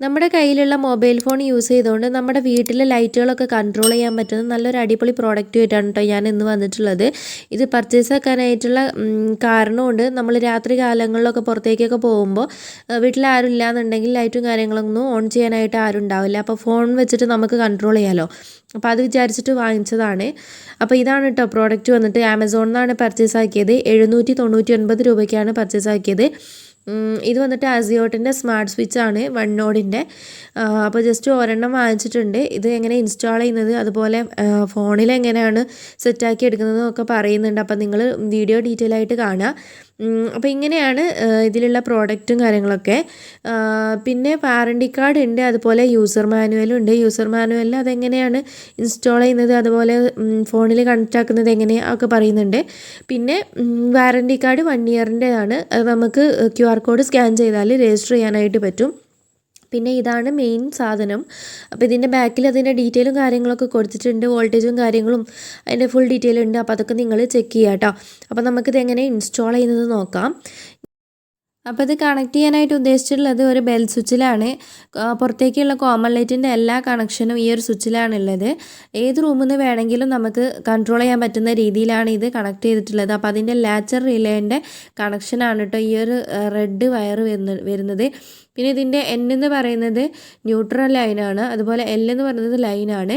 നമ്മുടെ കയ്യിലുള്ള mobile phone use ചെയ്തുകൊണ്ട് നമ്മുടെ വീട്ടിലെ ലൈറ്റുകളൊക്കെ കൺട്രോൾ ചെയ്യാൻ പറ്റുന്ന നല്ലൊരു അടിപൊളി പ്രോഡക്റ്റുമായിട്ടാണ് കേട്ടോ ഞാൻ ഇന്ന് വന്നിട്ടുള്ളത്. ഇത് പർച്ചേസ് ആക്കാനായിട്ടുള്ള കാരണമുണ്ട്. നമ്മൾ രാത്രി കാലങ്ങളിലൊക്കെ പുറത്തേക്കൊക്കെ പോകുമ്പോൾ വീട്ടിൽ ആരും ഇല്ലാന്നുണ്ടെങ്കിൽ ലൈറ്റും കാര്യങ്ങളൊന്നും ഓൺ ചെയ്യാനായിട്ട് ആരും ഉണ്ടാവില്ല. അപ്പോൾ ഫോൺ വെച്ചിട്ട് നമുക്ക് കൺട്രോൾ ചെയ്യാമല്ലോ. അപ്പോൾ അത് വിചാരിച്ചിട്ട് വാങ്ങിച്ചതാണ്. അപ്പോൾ ഇതാണ് കേട്ടോ പ്രോഡക്റ്റ് വന്നിട്ട് ആമസോണിൽ നിന്നാണ് പർച്ചേസ് ആക്കിയത്. 799 രൂപയ്ക്കാണ് പർച്ചേസ് ആക്കിയത്. ഇത് വന്നിട്ട് അസിയോട്ടിൻ്റെ സ്മാർട്ട് സ്വിച്ചാണ് 1 നോഡിൻ്റെ. അപ്പോൾ ജസ്റ്റ് ഒരെണ്ണം വാങ്ങിച്ചിട്ടുണ്ട്. ഇത് എങ്ങനെ ഇൻസ്റ്റാൾ ചെയ്യുന്നത് അതുപോലെ ഫോണിൽ എങ്ങനെയാണ് സെറ്റാക്കി എടുക്കുന്നതെന്നൊക്കെ പറയുന്നുണ്ട്. അപ്പോൾ നിങ്ങൾ വീഡിയോ ഡീറ്റെയിൽ ആയിട്ട് കാണുക. അപ്പോൾ ഇങ്ങനെയാണ് ഇതിലുള്ള പ്രോഡക്റ്റും കാര്യങ്ങളൊക്കെ. പിന്നെ വാറണ്ടി കാർഡ് ഉണ്ട്, അതുപോലെ യൂസർ മാനുവലും ഉണ്ട്. യൂസർ മാനുവലിൽ അതെങ്ങനെയാണ് ഇൻസ്റ്റാൾ ചെയ്യുന്നത് അതുപോലെ ഫോണിൽ കണക്റ്റ് ആക്കുന്നത് എങ്ങനെയാണ് ഒക്കെ പറയുന്നുണ്ട്. പിന്നെ വാറണ്ടി കാർഡ് 1 ഇയറിൻ്റെതാണ്. അത് നമുക്ക് QR കോഡ് സ്കാൻ ചെയ്താൽ രജിസ്റ്റർ ചെയ്യാനായിട്ട് പറ്റും. പിന്നെ ഇതാണ് മെയിൻ സാധനം. അപ്പോൾ ഇതിൻ്റെ ബാക്കിൽ അതിൻ്റെ ഡീറ്റെയിലും കാര്യങ്ങളൊക്കെ കൊടുത്തിട്ടുണ്ട്. വോൾട്ടേജും കാര്യങ്ങളും അതിൻ്റെ ഫുൾ ഡീറ്റെയിൽ ഉണ്ട്. അപ്പോൾ അതൊക്കെ നിങ്ങൾ ചെക്ക് ചെയ്യുക കേട്ടോ. അപ്പോൾ നമുക്കിത് എങ്ങനെ ഇൻസ്റ്റാൾ ചെയ്യുന്നത് നോക്കാം. അപ്പോൾ ഇത് കണക്ട് ചെയ്യാനായിട്ട് ഉദ്ദേശിച്ചിട്ടുള്ളത് ഒരു ബെൽ സ്വിച്ചിലാണ്. പുറത്തേക്കുള്ള കോമൺ ലൈറ്റിൻ്റെ എല്ലാ കണക്ഷനും ഈ ഒരു സ്വിച്ചിലാണുള്ളത്. ഏത് റൂമിൽ നിന്ന് വേണമെങ്കിലും നമുക്ക് കൺട്രോൾ ചെയ്യാൻ പറ്റുന്ന രീതിയിലാണ് ഇത് കണക്ട് ചെയ്തിട്ടുള്ളത്. അപ്പോൾ അതിൻ്റെ ലാച്ചർ റിലേൻ്റെ കണക്ഷനാണ് കേട്ടോ ഈ ഒരു റെഡ് വയർ വരുന്നത്. പിന്നെ ഇതിൻ്റെ N എന്ന് പറയുന്നത് ന്യൂട്രൽ ലൈനാണ്, അതുപോലെ L എന്ന് പറയുന്നത് ലൈനാണ്.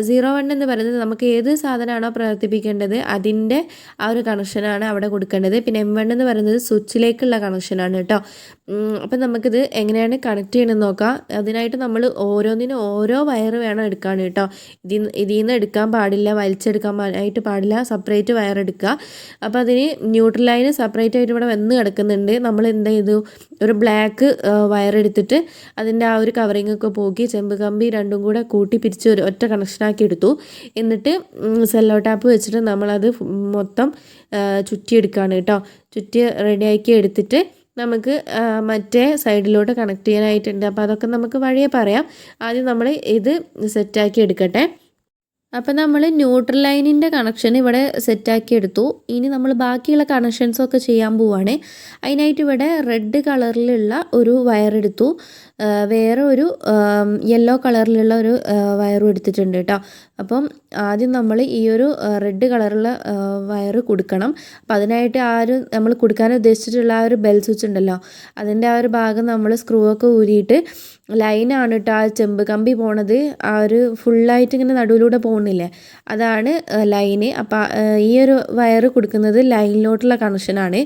01 എന്ന് പറയുന്നത് നമുക്ക് ഏത് സാധനമാണോ പ്രവർത്തിപ്പിക്കേണ്ടത് അതിൻ്റെ ആ ഒരു കണക്ഷനാണ് അവിടെ കൊടുക്കേണ്ടത്. പിന്നെ M1 എന്ന് പറയുന്നത് സ്വിച്ചിലേക്കുള്ള കണക്ഷനാണ് കേട്ടോ. അപ്പം നമുക്കിത് എങ്ങനെയാണ് കണക്ട് ചെയ്യണമെന്ന് നോക്കാം. അതിനായിട്ട് നമ്മൾ ഓരോന്നിനും ഓരോ വയർ വേണം എടുക്കാൻ കേട്ടോ. ഇതിൽ നിന്ന് എടുക്കാൻ പാടില്ല, വലിച്ചെടുക്കാൻ ആയിട്ട് പാടില്ല, സെപ്പറേറ്റ് വയർ എടുക്കുക. അപ്പോൾ അതിന് ന്യൂട്രൽ ലൈന് സെപ്പറേറ്റ് ആയിട്ട് ഇവിടെ വന്ന് കിടക്കുന്നുണ്ട്. നമ്മൾ എന്ത് ചെയ്തു, ഒരു ബ്ലാക്ക് വയർ എടുത്തിട്ട് അതിൻ്റെ ആ ഒരു കവറിങ് ഒക്കെ പോക്കി ചെമ്പ് കമ്പി രണ്ടും കൂടെ കൂട്ടി പിരിച്ച് ഒരു ഒറ്റ കണക്ഷനാക്കി എടുത്തു. എന്നിട്ട് സെല്ലോ ടാപ്പ് വെച്ചിട്ട് നമ്മളത് മൊത്തം ചുറ്റിയെടുക്കുകയാണ് കേട്ടോ. ചുറ്റി റെഡിയാക്കി എടുത്തിട്ട് നമുക്ക് മറ്റേ സൈഡിലോട്ട് കണക്ട് ചെയ്യാനായിട്ടുണ്ട്. അപ്പോൾ അതൊക്കെ നമുക്ക് വഴിയെ പറയാം. ആദ്യം നമ്മൾ ഇത് സെറ്റാക്കി എടുക്കട്ടെ. അപ്പോൾ നമ്മൾ ന്യൂട്രൽ ലൈനിൻ്റെ കണക്ഷൻ ഇവിടെ സെറ്റാക്കി എടുത്തു. ഇനി നമ്മൾ ബാക്കിയുള്ള കണക്ഷൻസൊക്കെ ചെയ്യാൻ പോവുകയാണ്. അതിനായിട്ട് ഇവിടെ റെഡ് കളറിലുള്ള ഒരു വയർ എടുത്തു, വേറെ ഒരു യെല്ലോ കളറിലുള്ള ഒരു വയറും എടുത്തിട്ടുണ്ട് കേട്ടോ. അപ്പം ആദ്യം നമ്മൾ ഈ ഒരു റെഡ് കളറുള്ള വയർ കൊടുക്കണം. അപ്പോൾ അതിനായിട്ട് നമ്മൾ കൊടുക്കാൻ ഉദ്ദേശിച്ചിട്ടുള്ള ആ ഒരു ബെൽ സ്വിച്ച് ഉണ്ടല്ലോ, അതിൻ്റെ ആ ഒരു ഭാഗം നമ്മൾ സ്ക്രൂ ഒക്കെ ഊരിയിട്ട് ലൈനാണ് കേട്ടോ ആ ചെമ്പ് കമ്പി പോണത്. ആ ഒരു ഫുള്ളായിട്ട് ഇങ്ങനെ നടുവിലൂടെ പോകുന്നില്ലേ, അതാണ് ലൈന്. അപ്പോൾ ഈ ഒരു വയർ കൊടുക്കുന്നത് ലൈനിലോട്ടുള്ള കണക്ഷനാണ്.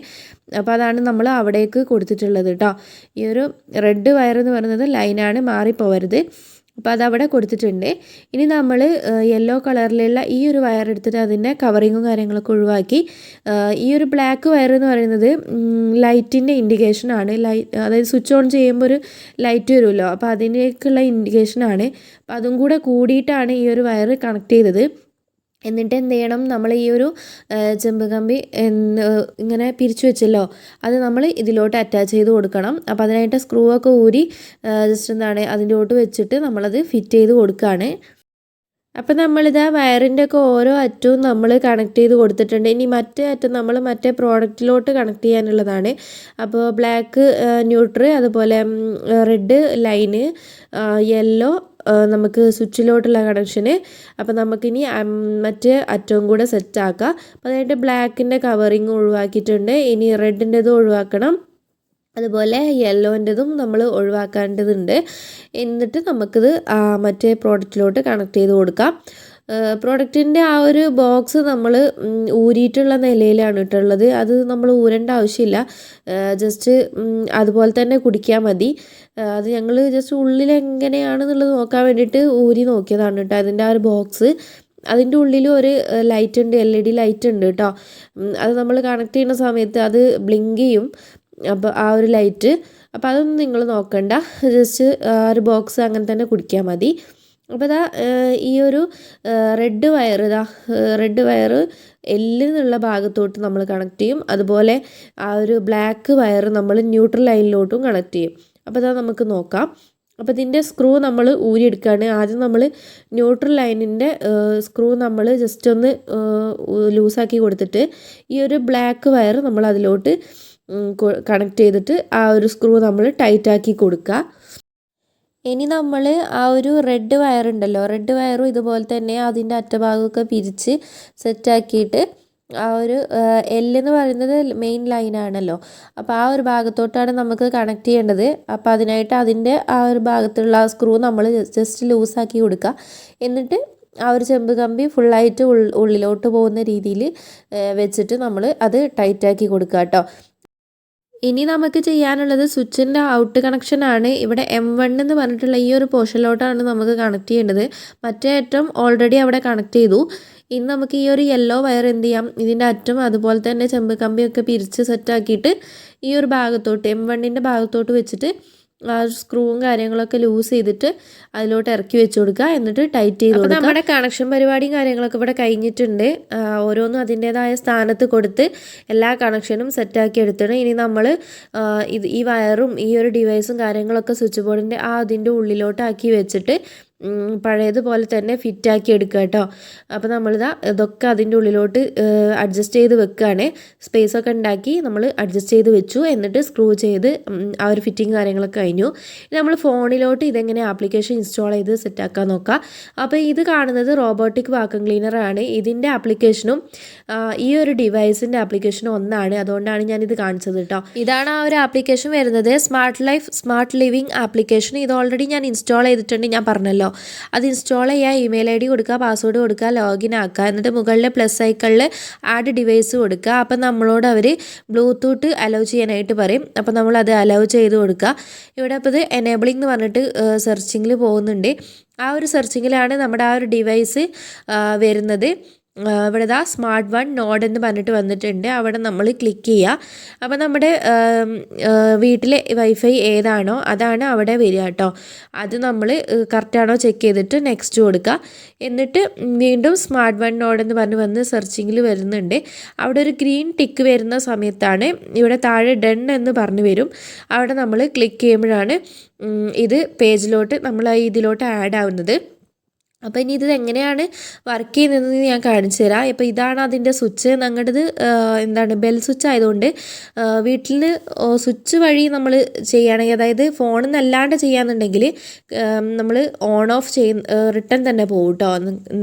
അപ്പോൾ അതാണ് നമ്മൾ അവിടേക്ക് കൊടുത്തിട്ടുള്ളത് കേട്ടോ. ഈ ഒരു റെഡ് വയർ എന്ന് പറയുന്നത് ലൈനാണ്, മാറിപ്പോവരുത്. അപ്പോൾ അതവിടെ കൊടുത്തിട്ടുണ്ട്. ഇനി നമ്മൾ യെല്ലോ കളറിലുള്ള ഈ ഒരു വയർ എടുത്തിട്ട് അതിൻ്റെ കവറിങ്ങും കാര്യങ്ങളൊക്കെ ഒഴിവാക്കി ഈ ഒരു ബ്ലാക്ക് വയർ എന്ന് പറയുന്നത് ലൈറ്റിൻ്റെ ഇൻഡിക്കേഷനാണ്. അതായത് സ്വിച്ച് ഓൺ ചെയ്യുമ്പോൾ ഒരു ലൈറ്റ് വരുമല്ലോ, അപ്പോൾ അതിനേക്കുള്ള ഇൻഡിക്കേഷനാണ്. അപ്പോൾ അതും കൂടെ കൂടിയിട്ടാണ് ഈ ഒരു വയർ കണക്ട് ചെയ്തത്. എന്നിട്ട് എന്ത് ചെയ്യണം, നമ്മൾ ഈ ഒരു ചെമ്പ് കമ്പി ഇങ്ങനെ പിരിച്ചു വെച്ചല്ലോ, അത് നമ്മൾ ഇതിലോട്ട് അറ്റാച്ച് ചെയ്ത് കൊടുക്കണം. അപ്പോൾ അതിനായിട്ട് സ്ക്രൂ ഒക്കെ ഊരി ജസ്റ്റ് എന്താണ് അതിലോട്ട് വെച്ചിട്ട് നമ്മളത് ഫിറ്റ് ചെയ്ത് കൊടുക്കുകയാണ്. അപ്പോൾ നമ്മളിത് വയറിൻ്റെ ഒക്കെ ഓരോ അറ്റവും നമ്മൾ കണക്ട് ചെയ്ത് കൊടുത്തിട്ടുണ്ട്. ഇനി മറ്റേ അറ്റം നമ്മൾ മറ്റേ പ്രോഡക്റ്റിലോട്ട് കണക്ട് ചെയ്യാനുള്ളതാണ്. അപ്പോൾ ബ്ലാക്ക് ന്യൂട്രൽ, അതുപോലെ റെഡ് ലൈന്, യെല്ലോ നമുക്ക് സ്വിച്ചിലോട്ടുള്ള കണക്ഷന്. അപ്പോൾ നമുക്കിനി മറ്റേ അറ്റവും കൂടെ സെറ്റാക്കാം. അപ്പോൾ അതായിട്ട് ബ്ലാക്കിൻ്റെ കവറിങ് ഒഴിവാക്കിയിട്ടുണ്ട്. ഇനി റെഡിൻ്റെതും ഒഴിവാക്കണം, അതുപോലെ യെല്ലോൻ്റെതും നമ്മൾ ഒഴിവാക്കേണ്ടതുണ്ട്. എന്നിട്ട് നമുക്കിത് മറ്റേ പ്രോഡക്റ്റിലോട്ട് കണക്ട് ചെയ്ത് കൊടുക്കാം. പ്രോഡക്റ്റിൻ്റെ ആ ഒരു ബോക്സ് നമ്മൾ ഊരിയിട്ടുള്ള നിലയിലാണ് ഇട്ടുള്ളത്. അത് നമ്മൾ ഊരേണ്ട ആവശ്യമില്ല, ജസ്റ്റ് അതുപോലെ തന്നെ കുടിക്കാൻ മതി. അത് ഞങ്ങൾ ജസ്റ്റ് ഉള്ളിൽ എങ്ങനെയാണെന്നുള്ളത് നോക്കാൻ വേണ്ടിയിട്ട് ഊരി നോക്കിയതാണ് കേട്ടോ. അതിൻ്റെ ആ ഒരു ബോക്സ്, അതിൻ്റെ ഉള്ളിൽ ഒരു ലൈറ്റ് ഉണ്ട്, LED ലൈറ്റ് ഉണ്ട് കേട്ടോ. അത് നമ്മൾ കണക്ട് ചെയ്യുന്ന സമയത്ത് അത് ബ്ലിങ്ക് ചെയ്യും. അപ്പോൾ ആ ഒരു ലൈറ്റ്, അപ്പോൾ അതൊന്നും നിങ്ങൾ നോക്കണ്ട, ജസ്റ്റ് ആ ഒരു ബോക്സ് അങ്ങനെ തന്നെ കുടിക്കാൻ മതി. അപ്പോൾ ഇതാ ഈ ഒരു റെഡ് വയർ എല്ലിൽ നിന്നുള്ള ഭാഗത്തോട്ട് നമ്മൾ കണക്ട് ചെയ്യും. അതുപോലെ ആ ഒരു ബ്ലാക്ക് വയർ നമ്മൾ ന്യൂട്രൽ ലൈനിലോട്ടും കണക്ട് ചെയ്യും. അപ്പോൾ ഇതാ നമുക്ക് നോക്കാം. അപ്പോൾ ഇതിൻ്റെ സ്ക്രൂ നമ്മൾ ഊരിയെടുക്കുകയാണ്. ആദ്യം നമ്മൾ ന്യൂട്രൽ ലൈനിൻ്റെ സ്ക്രൂ നമ്മൾ ജസ്റ്റ് ഒന്ന് ലൂസാക്കി കൊടുത്തിട്ട് ഈ ഒരു ബ്ലാക്ക് വയർ നമ്മൾ അതിലോട്ട് കണക്ട് ചെയ്തിട്ട് ആ ഒരു സ്ക്രൂ നമ്മൾ ടൈറ്റാക്കി കൊടുക്കുക. ഇനി നമ്മൾ ആ ഒരു റെഡ് വയറുണ്ടല്ലോ, റെഡ് വയറും ഇതുപോലെ തന്നെ അതിൻ്റെ അറ്റഭാഗമൊക്കെ പിരിച്ച് സെറ്റാക്കിയിട്ട് ആ ഒരു എല്ലെന്ന് പറയുന്നത് മെയിൻ ലൈനാണല്ലോ, അപ്പോൾ ആ ഒരു ഭാഗത്തോട്ടാണ് നമുക്ക് കണക്ട് ചെയ്യേണ്ടത്. അപ്പോൾ അതിനായിട്ട് അതിൻ്റെ ആ ഒരു ഭാഗത്തുള്ള സ്ക്രൂ നമ്മൾ ജസ്റ്റ് ലൂസാക്കി കൊടുക്കുക. എന്നിട്ട് ആ ഒരു ചെമ്പ് കമ്പി ഫുള്ളായിട്ട് ഉള്ളിലോട്ട് പോകുന്ന രീതിയിൽ വെച്ചിട്ട് നമ്മൾ അത് ടൈറ്റാക്കി കൊടുക്കുക കേട്ടോ. ഇനി നമുക്ക് ചെയ്യാനുള്ളത് സ്വിച്ചിൻ്റെ ഔട്ട് കണക്ഷനാണ്. ഇവിടെ M1 എന്ന് പറഞ്ഞിട്ടുള്ള ഈ ഒരു പോർഷനിലോട്ടാണ് നമുക്ക് കണക്ട് ചെയ്യേണ്ടത്. മറ്റേ അറ്റം ഓൾറെഡി അവിടെ കണക്ട് ചെയ്തു. ഇനി നമുക്ക് ഈ ഒരു യെല്ലോ വയർ എന്ത് ചെയ്യാം, ഇതിൻ്റെ അറ്റം അതുപോലെ തന്നെ ചെമ്പ് കമ്പിയൊക്കെ പിരിച്ച് സെറ്റാക്കിയിട്ട് ഈ ഒരു ഭാഗത്തോട്ട് M1ൻ്റെ ഭാഗത്തോട്ട് വെച്ചിട്ട് ആ സ്ക്രൂവും കാര്യങ്ങളൊക്കെ ലൂസ് ചെയ്തിട്ട് അതിലോട്ട് ഇറക്കി വെച്ച് കൊടുക്കുക. എന്നിട്ട് ടൈറ്റ് ചെയ്ത് കൊടുക്കുക. നമ്മുടെ കണക്ഷൻ പരിപാടിയും കാര്യങ്ങളൊക്കെ ഇവിടെ കഴിഞ്ഞിട്ടുണ്ട്. ഓരോന്നും അതിൻ്റേതായ സ്ഥാനത്ത് കൊടുത്ത് എല്ലാ കണക്ഷനും സെറ്റാക്കി എടുത്തിട്ട് ഇനി നമ്മൾ ഈ വയറും ഈ ഒരു ഡിവൈസും കാര്യങ്ങളൊക്കെ സ്വിച്ച് ബോർഡിൻ്റെ അതിൻ്റെ ഉള്ളിലോട്ടാക്കി വെച്ചിട്ട് പഴയതുപോലെ തന്നെ ഫിറ്റാക്കി എടുക്കുക കേട്ടോ. അപ്പോൾ നമ്മളിതാ ഇതൊക്കെ അതിൻ്റെ ഉള്ളിലോട്ട് അഡ്ജസ്റ്റ് ചെയ്ത് വെക്കുകയാണ്. സ്പേസൊക്കെ ഉണ്ടാക്കി നമ്മൾ അഡ്ജസ്റ്റ് ചെയ്ത് വെച്ചു. എന്നിട്ട് സ്ക്രൂ ചെയ്ത് ആ ഒരു ഫിറ്റിങ് കാര്യങ്ങളൊക്കെ കഴിഞ്ഞു. നമ്മൾ ഫോണിലോട്ട് ഇതെങ്ങനെ ആപ്ലിക്കേഷൻ ഇൻസ്റ്റാൾ ചെയ്ത് സെറ്റാക്കാൻ നോക്കാം. അപ്പോൾ ഇത് കാണുന്നത് റോബോട്ടിക് വാക്വം ക്ലീനറാണ്. ഇതിൻ്റെ ആപ്ലിക്കേഷനും ഈ ഒരു ഡിവൈസിൻ്റെ ആപ്ലിക്കേഷനും ഒന്നാണ്. അതുകൊണ്ടാണ് ഞാനിത് കാണിച്ചത് കേട്ടോ. ഇതാണ് ആ ഒരു ആപ്ലിക്കേഷൻ വരുന്നത്, smart life smart living application. ഇത് ഓൾറെഡി ഞാൻ ഇൻസ്റ്റാൾ ചെയ്തിട്ടുണ്ട്, ഞാൻ പറഞ്ഞല്ലോ. അത് ഇൻസ്റ്റാൾ ചെയ്യുക, ഇമെയിൽ ID കൊടുക്കുക, പാസ്വേഡ് കൊടുക്കുക, ലോഗിൻ ആക്കുക. എന്നിട്ട് മുകളിലെ പ്ലസ് ഐക്കണിൽ ആഡ് ഡിവൈസ് കൊടുക്കുക. അപ്പം നമ്മളോട് അവർ ബ്ലൂടൂത്ത് അലോ ചെയ്യാനായിട്ട് പറയും. അപ്പം നമ്മളത് അലോ ചെയ്ത് കൊടുക്കുക. ഇവിടെ അപ്പോൾ ഇത് എനേബിളിംഗ് എന്ന് പറഞ്ഞിട്ട് സെർച്ചിങ്ങിൽ പോകുന്നുണ്ട്. ആ ഒരു സെർച്ചിങ്ങിലാണ് നമ്മുടെ ആ ഒരു ഡിവൈസ് വരുന്നത്. ഇവിടെ ഇതാ സ്മാർട്ട് വൺ നോഡ് എന്ന് പറഞ്ഞിട്ട് വന്നിട്ടുണ്ട്. അവിടെ നമ്മൾ ക്ലിക്ക് ചെയ്യുക. അപ്പോൾ നമ്മുടെ വീട്ടിലെ വൈഫൈ ഏതാണോ അതാണ് അവിടെ വരിക കേട്ടോ. അത് നമ്മൾ കറക്റ്റാണോ ചെക്ക് ചെയ്തിട്ട് നെക്സ്റ്റ് കൊടുക്കുക. എന്നിട്ട് വീണ്ടും സ്മാർട്ട് വൺ നോഡ് എന്ന് പറഞ്ഞ് വന്ന് സെർച്ചിങ്ങിൽ വരുന്നുണ്ട്. അവിടെ ഒരു ഗ്രീൻ ടിക്ക് വരുന്ന സമയത്താണ് ഇവിടെ താഴെ ഡൺ എന്ന് പറഞ്ഞു വരും. അവിടെ നമ്മൾ ക്ലിക്ക് ചെയ്യുമ്പോഴാണ് ഇത് പേജിലോട്ട് നമ്മൾ ഇതിലോട്ട് ആഡ് ആവുന്നത്. അപ്പോൾ ഇനി ഇത് എങ്ങനെയാണ് വർക്ക് ചെയ്യുന്നതെന്ന് ഞാൻ കാണിച്ചു തരാം. ഇപ്പോൾ ഇതാണ് അതിൻ്റെ സ്വിച്ച്. ഞങ്ങളുടേത് എന്താണ് ബെൽ സ്വിച്ച് ആയതുകൊണ്ട് വീട്ടിൽ സ്വിച്ച് വഴി നമ്മൾ ചെയ്യുകയാണെങ്കിൽ, അതായത് ഫോണിൽ നിന്നല്ലാണ്ട് ചെയ്യാന്നുണ്ടെങ്കിൽ നമ്മൾ ഓൺ ഓഫ് റിട്ടേൺ തന്നെ പോകും കേട്ടോ.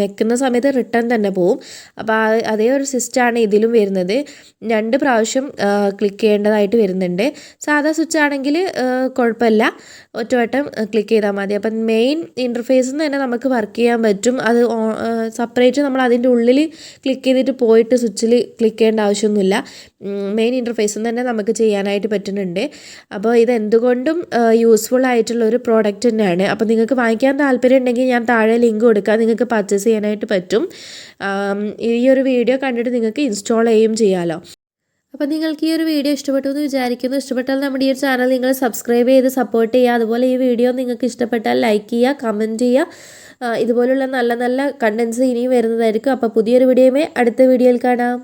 നിൽക്കുന്ന സമയത്ത് റിട്ടേൺ തന്നെ പോകും. അപ്പോൾ അതേ ഒരു സിസ്റ്റമാണ് ഇതിലും വരുന്നത്. 2 പ്രാവശ്യം ക്ലിക്ക് ചെയ്യേണ്ടതായിട്ട് വരുന്നുണ്ട്. സാധാ സ്വിച്ച് ആണെങ്കിൽ കുഴപ്പമില്ല, ഒറ്റവട്ടം ക്ലിക്ക് ചെയ്താൽ മതി. അപ്പം മെയിൻ ഇൻ്റർഫേസിൽ നിന്ന് തന്നെ നമുക്ക് വർക്ക് ചെയ്യാൻ പറ്റും. അത് സെപ്പറേറ്റ് നമ്മൾ അതിൻ്റെ ഉള്ളിൽ ക്ലിക്ക് ചെയ്തിട്ട് പോയിട്ട് സ്വിച്ചിൽ ക്ലിക്ക് ചെയ്യേണ്ട ആവശ്യമൊന്നുമില്ല. മെയിൻ ഇൻ്റർഫേസിൽ നിന്ന് തന്നെ നമുക്ക് ചെയ്യാനായിട്ട് പറ്റുന്നുണ്ട്. അപ്പോൾ ഇത് എന്തുകൊണ്ടും യൂസ്ഫുൾ ആയിട്ടുള്ള ഒരു പ്രോഡക്റ്റ് തന്നെയാണ്. അപ്പോൾ നിങ്ങൾക്ക് വാങ്ങിക്കാൻ താല്പര്യം ഉണ്ടെങ്കിൽ ഞാൻ താഴെ ലിങ്ക് കൊടുക്കാം, നിങ്ങൾക്ക് പർച്ചേസ് ചെയ്യാനായിട്ട് പറ്റും. ഈ ഒരു വീഡിയോ കണ്ടിട്ട് നിങ്ങൾക്ക് ഇൻസ്റ്റാൾ ചെയ്യുകയും ചെയ്യാമല്ലോ. അപ്പോൾ നിങ്ങൾക്ക് ഈ ഒരു വീഡിയോ ഇഷ്ടപ്പെട്ടു എന്ന് വിചാരിക്കുന്നു. ഇഷ്ടപ്പെട്ടാൽ നമ്മുടെ ഈ ഒരു ചാനൽ നിങ്ങൾ സബ്സ്ക്രൈബ് ചെയ്ത് സപ്പോർട്ട് ചെയ്യുക. അതുപോലെ ഈ വീഡിയോ നിങ്ങൾക്ക് ഇഷ്ടപ്പെട്ടാൽ ലൈക്ക് ചെയ്യുക, കമൻറ്റ് ചെയ്യുക. ഇതുപോലുള്ള നല്ല നല്ല കണ്ടൻസ് ഇനിയും വരുന്നതായിരിക്കും. അപ്പോൾ പുതിയൊരു വീഡിയോയുമേ അടുത്ത വീഡിയോയിൽ കാണാം.